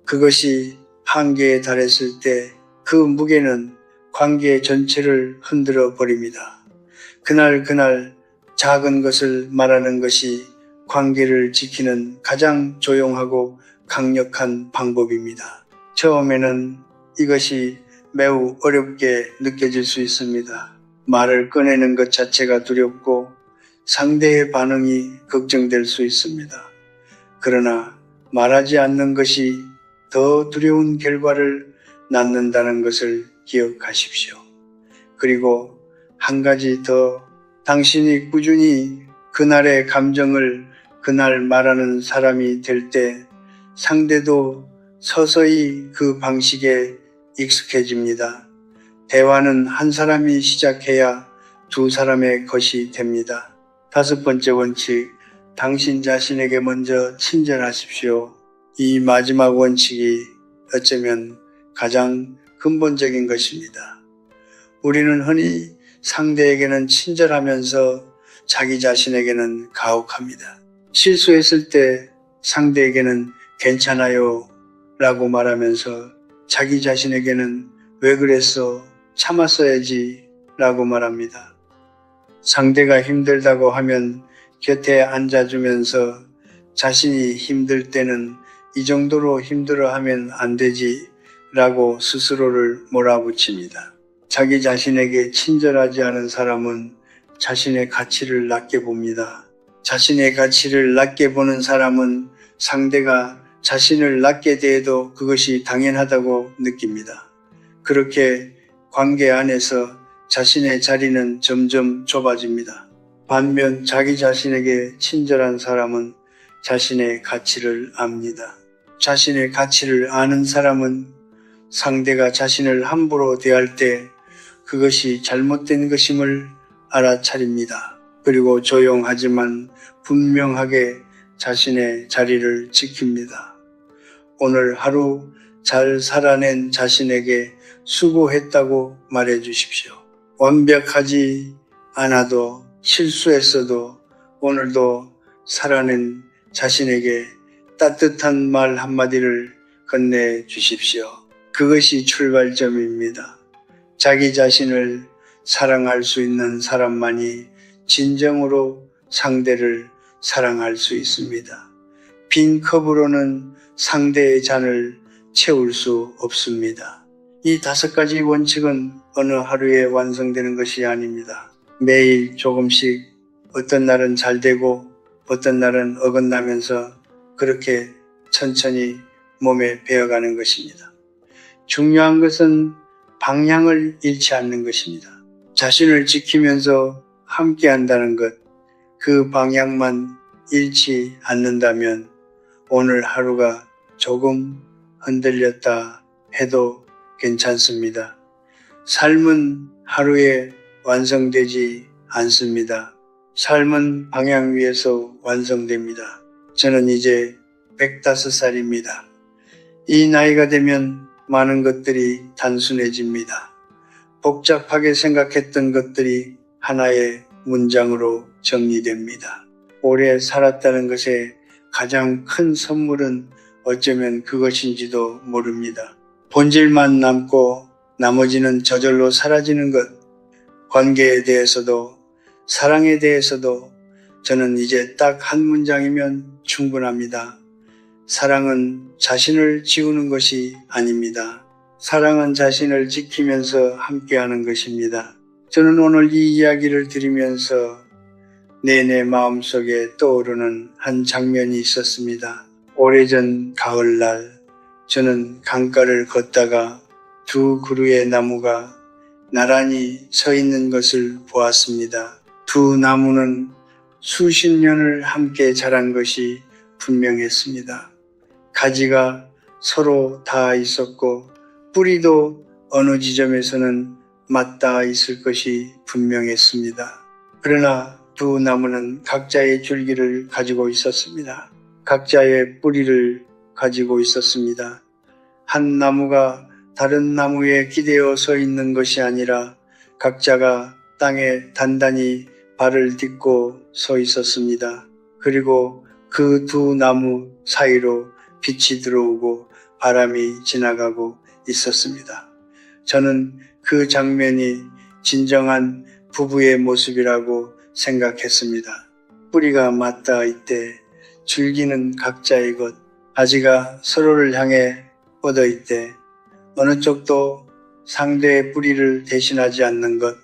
그것이 한계에 달했을 때 그 무게는 관계 전체를 흔들어 버립니다. 그날 작은 것을 말하는 것이 관계를 지키는 가장 조용하고 강력한 방법입니다. 처음에는 이것이 매우 어렵게 느껴질 수 있습니다. 말을 꺼내는 것 자체가 두렵고 상대의 반응이 걱정될 수 있습니다. 그러나 말하지 않는 것이 더 두려운 결과를 낳는다는 것을 기억하십시오. 그리고 한 가지 더, 당신이 꾸준히 그날의 감정을 그날 말하는 사람이 될 때 상대도 서서히 그 방식에 익숙해집니다. 대화는 한 사람이 시작해야 두 사람의 것이 됩니다. 다섯 번째 원칙, 당신 자신에게 먼저 친절하십시오. 이 마지막 원칙이 어쩌면 가장 근본적인 것입니다. 우리는 흔히 상대에게는 친절하면서 자기 자신에게는 가혹합니다. 실수했을 때 상대에게는 괜찮아요 라고 말하면서 자기 자신에게는 왜 그랬어? 참았어야지 라고 말합니다. 상대가 힘들다고 하면 곁에 앉아주면서 자신이 힘들 때는 이 정도로 힘들어하면 안 되지 라고 스스로를 몰아붙입니다. 자기 자신에게 친절하지 않은 사람은 자신의 가치를 낮게 봅니다. 자신의 가치를 낮게 보는 사람은 상대가 자신을 낮게 대해도 그것이 당연하다고 느낍니다. 그렇게 관계 안에서 자신의 자리는 점점 좁아집니다. 반면 자기 자신에게 친절한 사람은 자신의 가치를 압니다. 자신의 가치를 아는 사람은 상대가 자신을 함부로 대할 때 그것이 잘못된 것임을 알아차립니다. 그리고 조용하지만 분명하게 자신의 자리를 지킵니다. 오늘 하루 잘 살아낸 자신에게 수고했다고 말해 주십시오. 완벽하지 않아도 실수했어도 오늘도 살아낸 자신에게 따뜻한 말 한마디를 건네 주십시오. 그것이 출발점입니다. 자기 자신을 사랑할 수 있는 사람만이 진정으로 상대를 사랑할 수 있습니다. 빈 컵으로는 상대의 잔을 채울 수 없습니다. 이 5가지 원칙은 어느 하루에 완성되는 것이 아닙니다. 매일 조금씩 어떤 날은 잘 되고 어떤 날은 어긋나면서 그렇게 천천히 몸에 배어가는 것입니다. 중요한 것은 방향을 잃지 않는 것입니다. 자신을 지키면서 함께 한다는 것, 그 방향만 잃지 않는다면 오늘 하루가 조금 흔들렸다 해도 괜찮습니다. 삶은 하루에 완성되지 않습니다. 삶은 방향 위에서 완성됩니다. 저는 이제 105살입니다. 이 나이가 되면 많은 것들이 단순해집니다. 복잡하게 생각했던 것들이 하나의 문장으로 정리됩니다. 오래 살았다는 것의 가장 큰 선물은 어쩌면 그것인지도 모릅니다. 본질만 남고 나머지는 저절로 사라지는 것, 관계에 대해서도 사랑에 대해서도 저는 이제 딱 한 문장이면 충분합니다. 사랑은 자신을 지우는 것이 아닙니다. 사랑은 자신을 지키면서 함께하는 것입니다. 저는 오늘 이 이야기를 들으면서 내내 마음속에 떠오르는 한 장면이 있었습니다. 오래전 가을날 저는 강가를 걷다가 두 그루의 나무가 나란히 서 있는 것을 보았습니다. 두 나무는 수십 년을 함께 자란 것이 분명했습니다. 가지가 서로 닿아 있었고 뿌리도 어느 지점에서는 맞닿아 있을 것이 분명했습니다. 그러나 두 나무는 각자의 줄기를 가지고 있었습니다. 각자의 뿌리를 가지고 있었습니다. 한 나무가 다른 나무에 기대어 서 있는 것이 아니라 각자가 땅에 단단히 발을 딛고 서 있었습니다. 그리고 그 두 나무 사이로 빛이 들어오고 바람이 지나가고 있었습니다. 저는 그 장면이 진정한 부부의 모습이라고 생각했습니다. 뿌리가 맞닿아 있되 줄기는 각자의 것, 가지가 서로를 향해 뻗어 있되 어느 쪽도 상대의 뿌리를 대신하지 않는 것,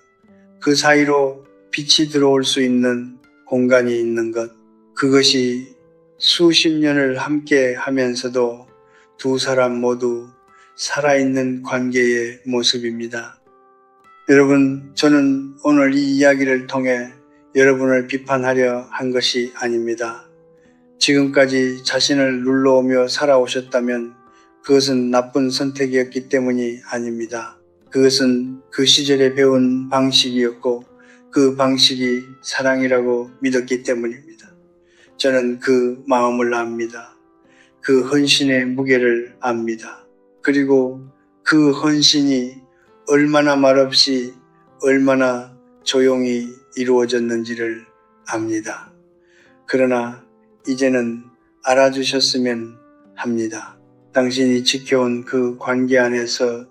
그 사이로 빛이 들어올 수 있는 공간이 있는 것, 그것이 수십 년을 함께 하면서도 두 사람 모두 살아있는 관계의 모습입니다. 여러분, 저는 오늘 이 이야기를 통해 여러분을 비판하려 한 것이 아닙니다. 지금까지 자신을 눌러오며 살아오셨다면 그것은 나쁜 선택이었기 때문이 아닙니다. 그것은 그 시절에 배운 방식이었고 그 방식이 사랑이라고 믿었기 때문입니다. 저는 그 마음을 압니다. 그 헌신의 무게를 압니다. 그리고 그 헌신이 얼마나 말없이 얼마나 조용히 이루어졌는지를 압니다. 그러나 이제는 알아주셨으면 합니다. 당신이 지켜온 그 관계 안에서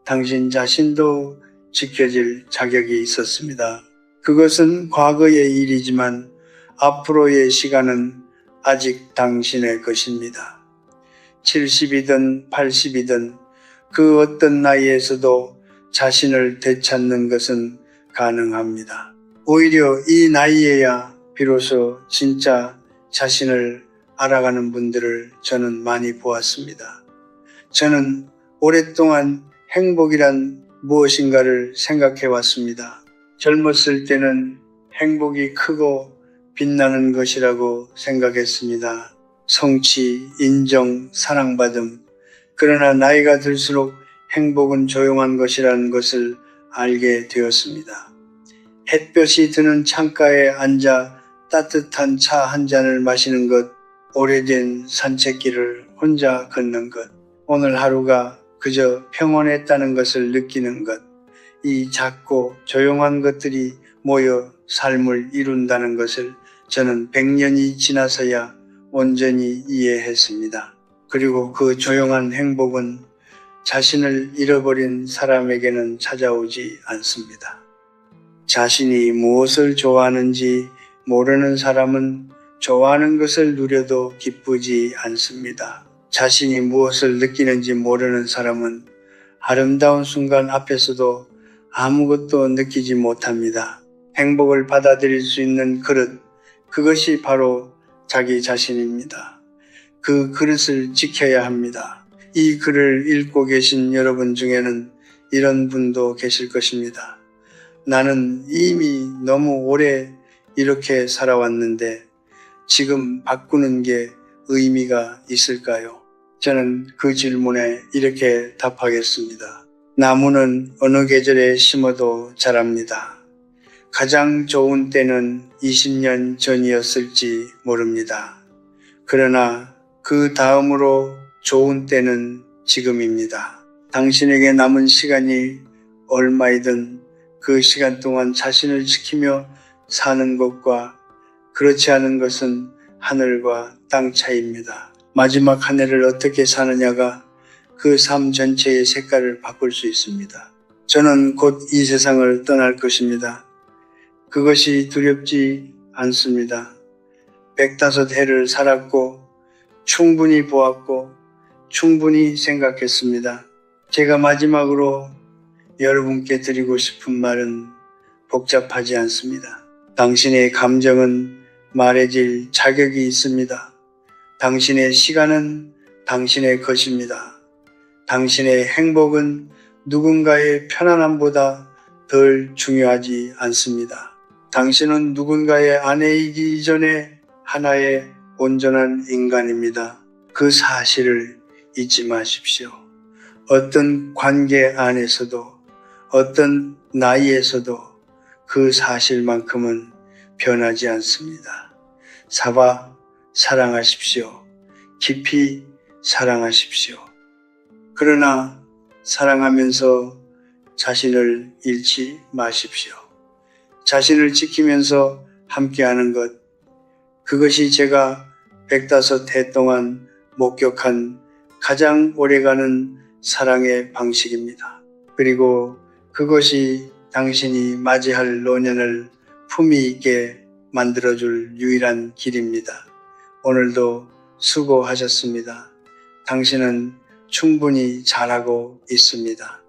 당신 자신도 지켜질 자격이 있었습니다. 그것은 과거의 일이지만 앞으로의 시간은 아직 당신의 것입니다. 70이든 80이든 그 어떤 나이에서도 자신을 되찾는 것은 가능합니다. 오히려 이 나이에야 비로소 진짜 자신을 알아가는 분들을 저는 많이 보았습니다. 저는 오랫동안 행복이란 무엇인가를 생각해 왔습니다. 젊었을 때는 행복이 크고 빛나는 것이라고 생각했습니다. 성취, 인정, 사랑받음. 그러나 나이가 들수록 행복은 조용한 것이라는 것을 알게 되었습니다. 햇볕이 드는 창가에 앉아 따뜻한 차 한 잔을 마시는 것, 오래된 산책길을 혼자 걷는 것, 오늘 하루가 그저 평온했다는 것을 느끼는 것, 이 작고 조용한 것들이 모여 삶을 이룬다는 것을 저는 100년이 지나서야 온전히 이해했습니다. 그리고 그 조용한 행복은 자신을 잃어버린 사람에게는 찾아오지 않습니다. 자신이 무엇을 좋아하는지 모르는 사람은 좋아하는 것을 누려도 기쁘지 않습니다. 자신이 무엇을 느끼는지 모르는 사람은 아름다운 순간 앞에서도 아무것도 느끼지 못합니다. 행복을 받아들일 수 있는 그릇, 그것이 바로 자기 자신입니다. 그 그릇을 지켜야 합니다. 이 글을 읽고 계신 여러분 중에는 이런 분도 계실 것입니다. 나는 이미 너무 오래 이렇게 살아왔는데 지금 바꾸는 게 의미가 있을까요? 저는 그 질문에 이렇게 답하겠습니다. 나무는 어느 계절에 심어도 자랍니다. 가장 좋은 때는 20년 전이었을지 모릅니다. 그러나 그 다음으로 좋은 때는 지금입니다. 당신에게 남은 시간이 얼마이든 그 시간 동안 자신을 지키며 사는 것과 그렇지 않은 것은 하늘과 땅 차이입니다. 마지막 한 해를 어떻게 사느냐가 그 삶 전체의 색깔을 바꿀 수 있습니다. 저는 곧 이 세상을 떠날 것입니다. 그것이 두렵지 않습니다. 105해를 살았고 충분히 보았고 충분히 생각했습니다. 제가 마지막으로 여러분께 드리고 싶은 말은 복잡하지 않습니다. 당신의 감정은 말해질 자격이 있습니다. 당신의 시간은 당신의 것입니다. 당신의 행복은 누군가의 편안함보다 덜 중요하지 않습니다. 당신은 누군가의 아내이기 이전에 하나의 온전한 인간입니다. 그 사실을 잊지 마십시오. 어떤 관계 안에서도 어떤 나이에서도 그 사실만큼은 변하지 않습니다. 사랑하십시오. 깊이 사랑하십시오. 그러나 사랑하면서 자신을 잃지 마십시오. 자신을 지키면서 함께하는 것, 그것이 제가 105해 동안 목격한 가장 오래가는 사랑의 방식입니다. 그리고 그것이 당신이 맞이할 노년을 품위 있게 만들어줄 유일한 길입니다. 오늘도 수고하셨습니다. 당신은 충분히 잘하고 있습니다.